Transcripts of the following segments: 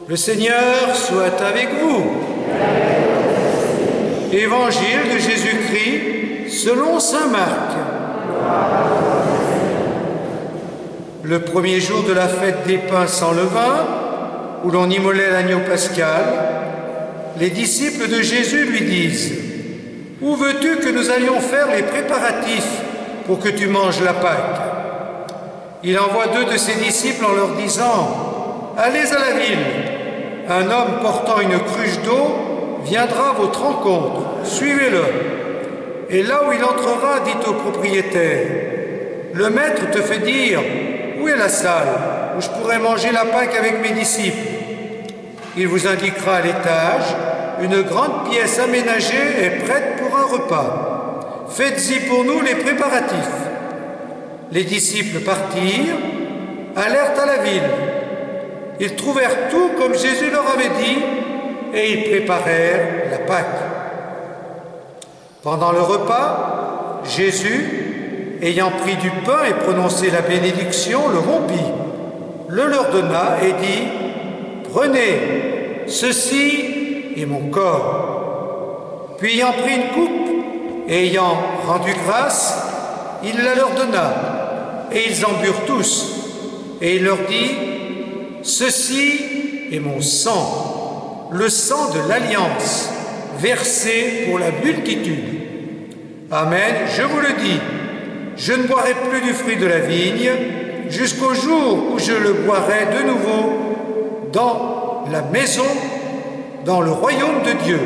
Le Seigneur soit avec vous. Évangile de Jésus-Christ selon saint Marc. Le premier jour de la fête des pains sans levain, où l'on immolait l'agneau pascal, les disciples de Jésus lui disent « Où veux-tu que nous allions faire les préparatifs pour que tu manges la Pâque ?» Il envoie 2 de ses disciples en leur disant « Allez à la ville, un homme portant une cruche d'eau viendra à votre rencontre, suivez-le. Et là où il entrera, dites au propriétaire, le maître te fait dire, où est la salle où je pourrais manger la Pâque avec mes disciples? Il vous indiquera à l'étage, une grande pièce aménagée est prête pour un repas. Faites-y pour nous les préparatifs. Les disciples partirent, allèrent à la ville. Ils trouvèrent tout comme Jésus leur avait dit, et ils préparèrent la Pâque. Pendant le repas, Jésus, ayant pris du pain et prononcé la bénédiction, le rompit, le leur donna et dit « Prenez, ceci est mon corps. » Puis ayant pris une coupe et ayant rendu grâce, il la leur donna, et ils en burent tous. Et il leur dit « Ceci est mon sang, le sang de l'alliance, versé pour la multitude. Amen, je vous le dis, je ne boirai plus du fruit de la vigne jusqu'au jour où je le boirai de nouveau dans la maison, dans le royaume de Dieu. »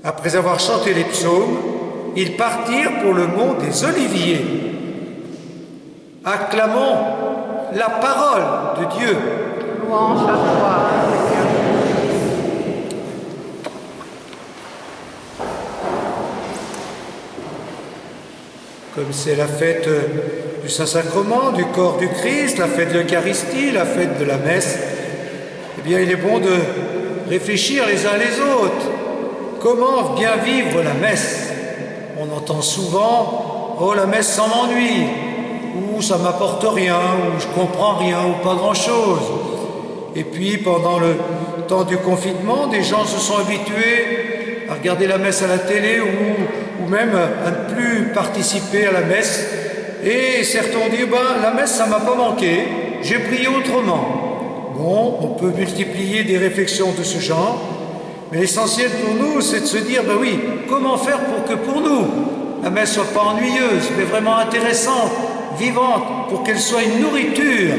Après avoir chanté les psaumes, ils partirent pour le mont des Oliviers. Acclamons la parole de Dieu. Louange à toi, Seigneur. Comme c'est la fête du Saint-Sacrement, du corps du Christ, la fête de l'Eucharistie, la fête de la messe, eh bien il est bon de réfléchir les uns les autres. Comment bien vivre la messe? On entend souvent « Oh, la messe, ça m'ennuie » ou « ça m'apporte rien » ou « je comprends rien » ou « pas grand-chose ». Et puis, pendant le temps du confinement, des gens se sont habitués à regarder la messe à la télé ou même à ne plus participer à la messe. Et certains ont dit « la messe, ça m'a pas manqué, j'ai prié autrement ». Bon, on peut multiplier des réflexions de ce genre, mais l'essentiel pour nous, c'est de se dire, oui, comment faire pour que pour nous, la messe soit pas ennuyeuse, mais vraiment intéressante, vivante, pour qu'elle soit une nourriture,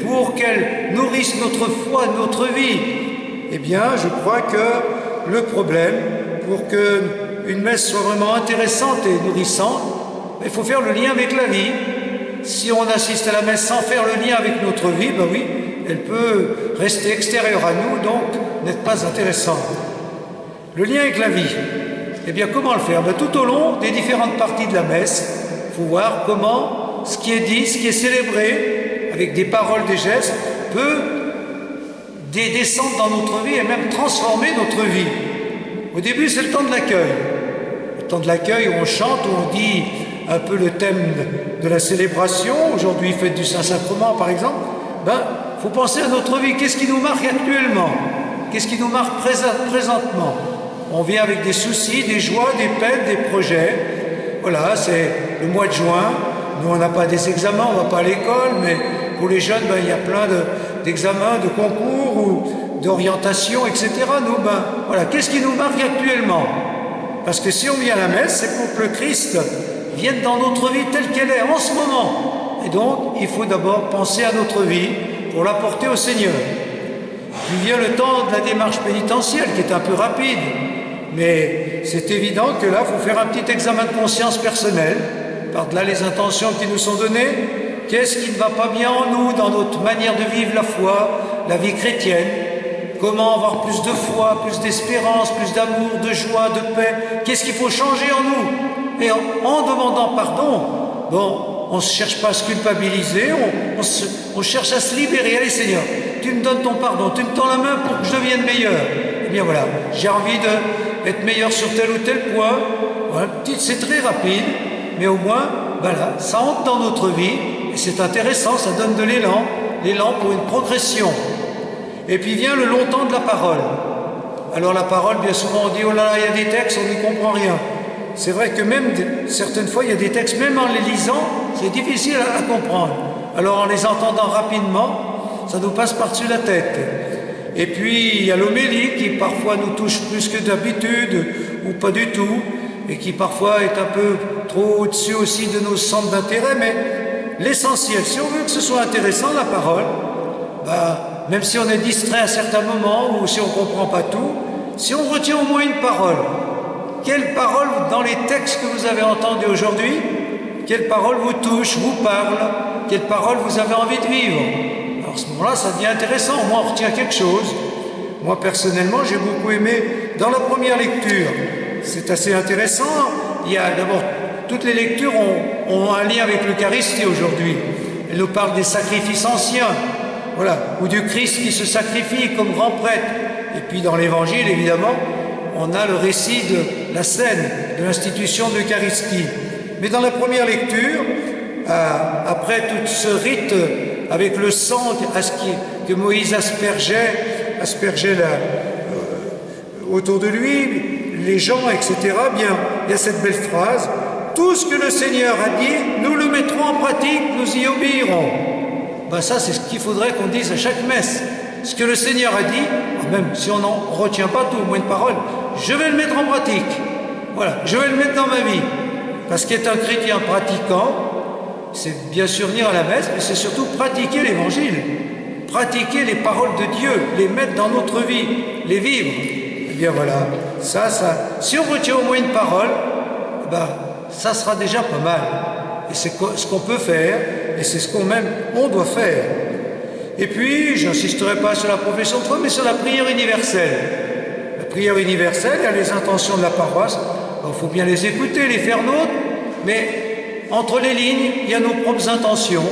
pour qu'elle nourrisse notre foi, notre vie. Eh bien, je crois que le problème, pour qu'une messe soit vraiment intéressante et nourrissante, il faut faire le lien avec la vie. Si on assiste à la messe sans faire le lien avec notre vie, oui, elle peut rester extérieure à nous, donc n'être pas intéressante. Le lien avec la vie, eh bien comment le faire? Tout au long des différentes parties de la messe, il faut voir comment ce qui est dit, ce qui est célébré, avec des paroles, des gestes, peut descendre dans notre vie et même transformer notre vie. Au début, c'est le temps de l'accueil. Le temps de l'accueil où on chante, où on dit un peu le thème de la célébration. Aujourd'hui, fête du Saint-Sacrement, par exemple. Il faut penser à notre vie. Qu'est-ce qui nous marque actuellement? Qu'est-ce qui nous marque présentement? On vient avec des soucis, des joies, des peines, des projets. Voilà, c'est le mois de juin. Nous, on n'a pas des examens, on ne va pas à l'école, mais pour les jeunes, il y a plein d'examens, de concours ou d'orientation, etc. Nous, voilà, qu'est-ce qui nous marque actuellement? Parce que si on vient à la messe, c'est pour que le Christ vienne dans notre vie telle qu'elle est en ce moment. Et donc, il faut d'abord penser à notre vie pour l'apporter au Seigneur. Puis vient le temps de la démarche pénitentielle qui est un peu rapide, mais c'est évident que là, il faut faire un petit examen de conscience personnelle, par là les intentions qui nous sont données. Qu'est-ce qui ne va pas bien en nous, dans notre manière de vivre la foi, la vie chrétienne? Comment avoir plus de foi, plus d'espérance, plus d'amour, de joie, de paix? Qu'est-ce qu'il faut changer en nous? Et en demandant pardon, on ne cherche pas à se culpabiliser, on cherche à se libérer. Allez Seigneur, tu me donnes ton pardon, tu me tends la main pour que je devienne meilleur. Eh bien voilà, j'ai envie d'être meilleur sur tel ou tel point. Voilà, c'est très rapide, mais au moins, voilà, ça entre dans notre vie, et c'est intéressant, ça donne de l'élan pour une progression. Et puis vient le long temps de la parole. Alors la parole, bien souvent on dit, oh là là, il y a des textes, on n'y comprend rien. C'est vrai que même certaines fois, il y a des textes, même en les lisant, c'est difficile à comprendre. Alors en les entendant rapidement, ça nous passe par-dessus la tête. Et puis il y a l'homélie qui parfois nous touche plus que d'habitude, ou pas du tout, et qui parfois est un peu trop au-dessus aussi de nos centres d'intérêt, mais l'essentiel, si on veut que ce soit intéressant, la parole, même si on est distrait à certains moments, ou si on ne comprend pas tout, si on retient au moins une parole, quelle parole dans les textes que vous avez entendus aujourd'hui, quelle parole vous touche, vous parle, quelle parole vous avez envie de vivre. Alors à ce moment-là, ça devient intéressant, au moins on retient quelque chose. Moi personnellement, j'ai beaucoup aimé dans la première lecture. C'est assez intéressant. Il y a d'abord, toutes les lectures ont un lien avec l'Eucharistie aujourd'hui. Elles nous parlent des sacrifices anciens, voilà, ou du Christ qui se sacrifie comme grand prêtre. Et puis dans l'Évangile, évidemment, on a le récit de la scène de l'institution de l'Eucharistie. Mais dans la première lecture, après tout ce rite avec le sang que Moïse aspergeait autour de lui, les gens, etc., bien, il y a cette belle phrase, « Tout ce que le Seigneur a dit, nous le mettrons en pratique, nous y obéirons. » Ça, c'est ce qu'il faudrait qu'on dise à chaque messe. Ce que le Seigneur a dit, même si on n'en retient pas tout, au moins de parole, je vais le mettre en pratique. Voilà, je vais le mettre dans ma vie. Parce qu'être un chrétien pratiquant, c'est bien sûr venir à la messe, mais c'est surtout pratiquer l'Évangile. Pratiquer les paroles de Dieu, les mettre dans notre vie, les vivre. Eh bien voilà, ça, si on retient au moins une parole, ça sera déjà pas mal. Et c'est ce qu'on peut faire, et c'est ce on doit faire. Et puis, je n'insisterai pas sur la profession de foi, mais sur la prière universelle. La prière universelle, il y a les intentions de la paroisse, il faut bien les écouter, les faire nôtres, mais entre les lignes, il y a nos propres intentions.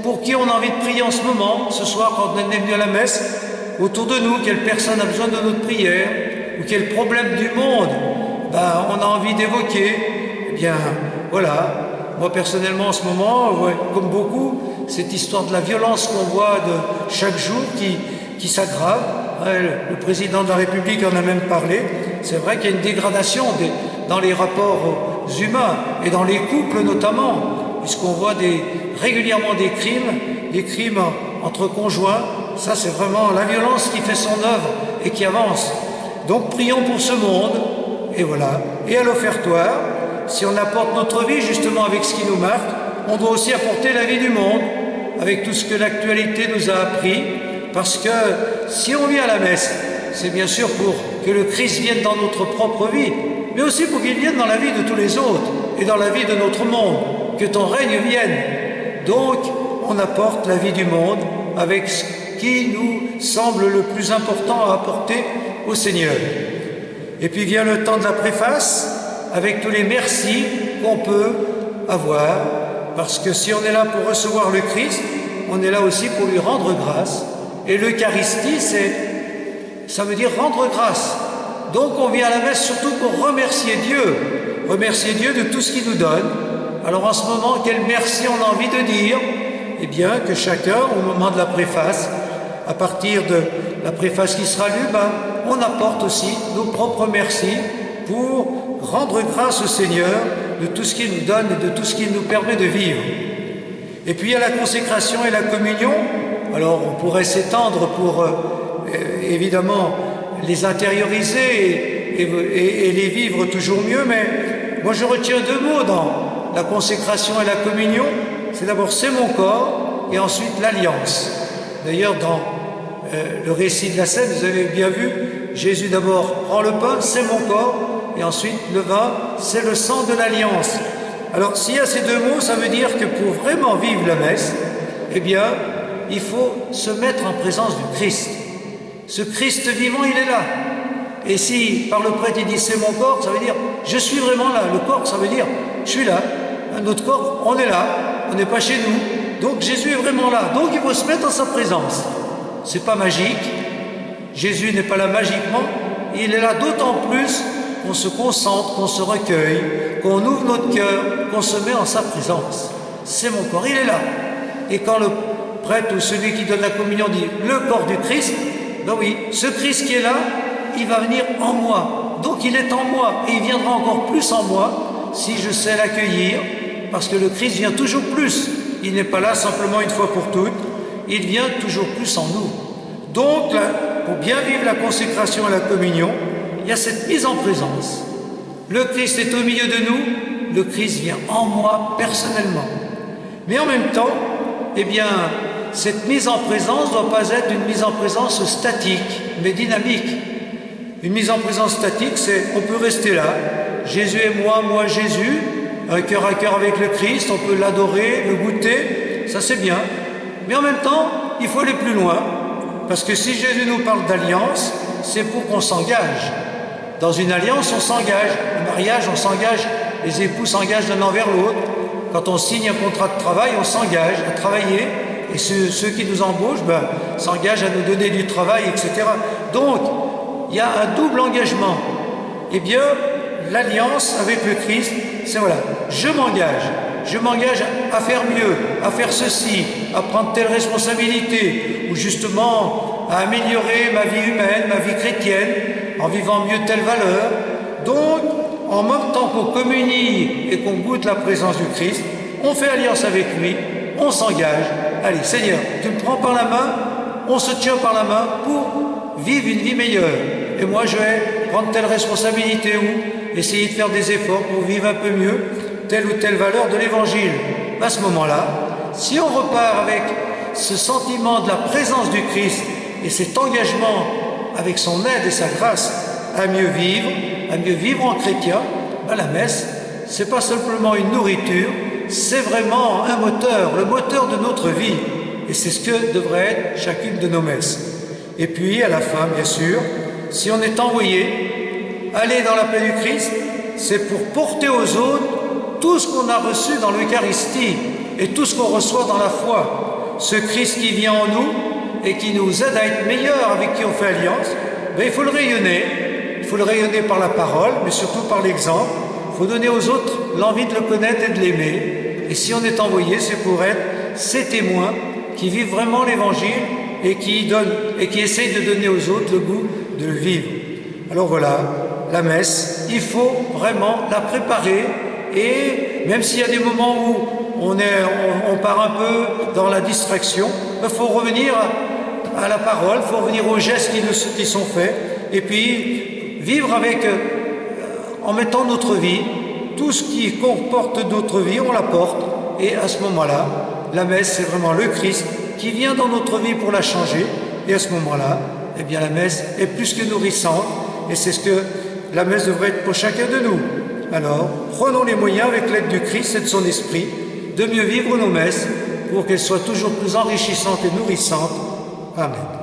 Pour qui on a envie de prier en ce moment, ce soir, quand on est venu à la messe, autour de nous, quelle personne a besoin de notre prière, ou quel problème du monde on a envie d'évoquer. Eh bien, voilà. Moi, personnellement, en ce moment, comme beaucoup, cette histoire de la violence qu'on voit de chaque jour qui s'aggrave. Le président de la République en a même parlé. C'est vrai qu'il y a une dégradation dans les rapports humains et dans les couples notamment, puisqu'on voit régulièrement des crimes entre conjoints. Ça, c'est vraiment la violence qui fait son œuvre et qui avance. Donc, prions pour ce monde, et voilà. Et à l'offertoire, si on apporte notre vie justement avec ce qui nous marque, on doit aussi apporter la vie du monde, avec tout ce que l'actualité nous a appris, parce que si on vient à la messe, c'est bien sûr pour que le Christ vienne dans notre propre vie, mais aussi pour qu'il vienne dans la vie de tous les autres, et dans la vie de notre monde, que ton règne vienne. Donc, on apporte la vie du monde avec ce qui nous semble le plus important à apporter au Seigneur. Et puis vient le temps de la préface, avec tous les merci qu'on peut avoir, parce que si on est là pour recevoir le Christ, on est là aussi pour lui rendre grâce. Et l'Eucharistie, ça veut dire rendre grâce. Donc on vient à la messe surtout pour remercier Dieu de tout ce qu'il nous donne. Alors en ce moment, quel merci on a envie de dire? Eh bien, que chacun, au moment de la préface, à partir de la préface qui sera lue, on apporte aussi nos propres merci pour rendre grâce au Seigneur de tout ce qu'il nous donne et de tout ce qu'il nous permet de vivre. Et puis il y a la consécration et la communion. Alors on pourrait s'étendre pour évidemment les intérioriser et les vivre toujours mieux, mais moi je retiens deux mots dans la consécration et la communion. C'est d'abord c'est mon corps et ensuite l'alliance. D'ailleurs dans le récit de la scène, vous avez bien vu, Jésus d'abord prend le pain, c'est mon corps, et ensuite le vin, c'est le sang de l'alliance. Alors s'il y a ces deux mots, ça veut dire que pour vraiment vivre la messe, eh bien, il faut se mettre en présence du Christ. Ce Christ vivant, il est là. Et si par le prêtre il dit c'est mon corps, ça veut dire je suis vraiment là. Le corps, ça veut dire je suis là. Notre corps, on est là, on n'est pas chez nous. Donc Jésus est vraiment là. Donc il faut se mettre en sa présence. C'est pas magique. Jésus n'est pas là magiquement. Il est là d'autant plus qu'on se concentre, qu'on se recueille, qu'on ouvre notre cœur, qu'on se met en sa présence. C'est mon corps, il est là. Et quand prêtre ou celui qui donne la communion dit le corps du Christ, ben oui, ce Christ qui est là, il va venir en moi. Donc il est en moi et il viendra encore plus en moi si je sais l'accueillir, parce que le Christ vient toujours plus. Il n'est pas là simplement une fois pour toutes, il vient toujours plus en nous. Donc, là, pour bien vivre la consécration et la communion, il y a cette mise en présence. Le Christ est au milieu de nous, le Christ vient en moi personnellement. Mais en même temps, eh bien, cette mise en présence ne doit pas être une mise en présence statique, mais dynamique. Une mise en présence statique, c'est on peut rester là, Jésus et moi Jésus, un cœur à cœur avec le Christ, on peut l'adorer, le goûter, ça c'est bien. Mais en même temps, il faut aller plus loin, parce que si Jésus nous parle d'alliance, c'est pour qu'on s'engage. Dans une alliance, on s'engage. Au mariage, on s'engage. Les époux s'engagent l'un envers l'autre. Quand on signe un contrat de travail, on s'engage à travailler. Et ceux qui nous embauchent s'engagent à nous donner du travail, etc. Donc, il y a un double engagement. Eh bien, l'alliance avec le Christ, c'est voilà, je m'engage à faire mieux, à faire ceci, à prendre telle responsabilité, ou justement à améliorer ma vie humaine, ma vie chrétienne, en vivant mieux telle valeur. Donc, en même temps qu'on communie et qu'on goûte la présence du Christ, on fait alliance avec lui, on s'engage. Allez, Seigneur, tu me prends par la main, on se tient par la main pour vivre une vie meilleure. Et moi, je vais prendre telle responsabilité ou essayer de faire des efforts pour vivre un peu mieux telle ou telle valeur de l'Évangile. À ce moment-là, si on repart avec ce sentiment de la présence du Christ et cet engagement avec son aide et sa grâce à mieux vivre en chrétien, la messe, c'est pas simplement une nourriture, c'est vraiment un moteur, le moteur de notre vie. Et c'est ce que devrait être chacune de nos messes. Et puis, à la fin, bien sûr, si on est envoyé, aller dans la paix du Christ, c'est pour porter aux autres tout ce qu'on a reçu dans l'Eucharistie et tout ce qu'on reçoit dans la foi. Ce Christ qui vient en nous et qui nous aide à être meilleurs, avec qui on fait alliance, il faut le rayonner. Il faut le rayonner par la parole, mais surtout par l'exemple. Il faut donner aux autres l'envie de le connaître et de l'aimer. Et si on est envoyé, c'est pour être ces témoins qui vivent vraiment l'Évangile et qui essayent de donner aux autres le goût de le vivre. Alors voilà, la messe, il faut vraiment la préparer. Et même s'il y a des moments où on part un peu dans la distraction, il faut revenir à la parole, il faut revenir aux gestes qui sont faits, et puis vivre avec, en mettant notre vie, tout ce qui comporte notre vie, on la porte, et à ce moment-là, la messe, c'est vraiment le Christ qui vient dans notre vie pour la changer, et à ce moment-là, eh bien la messe est plus que nourrissante, et c'est ce que la messe devrait être pour chacun de nous. Alors, prenons les moyens, avec l'aide du Christ et de son Esprit, de mieux vivre nos messes pour qu'elles soient toujours plus enrichissantes et nourrissantes. Amen.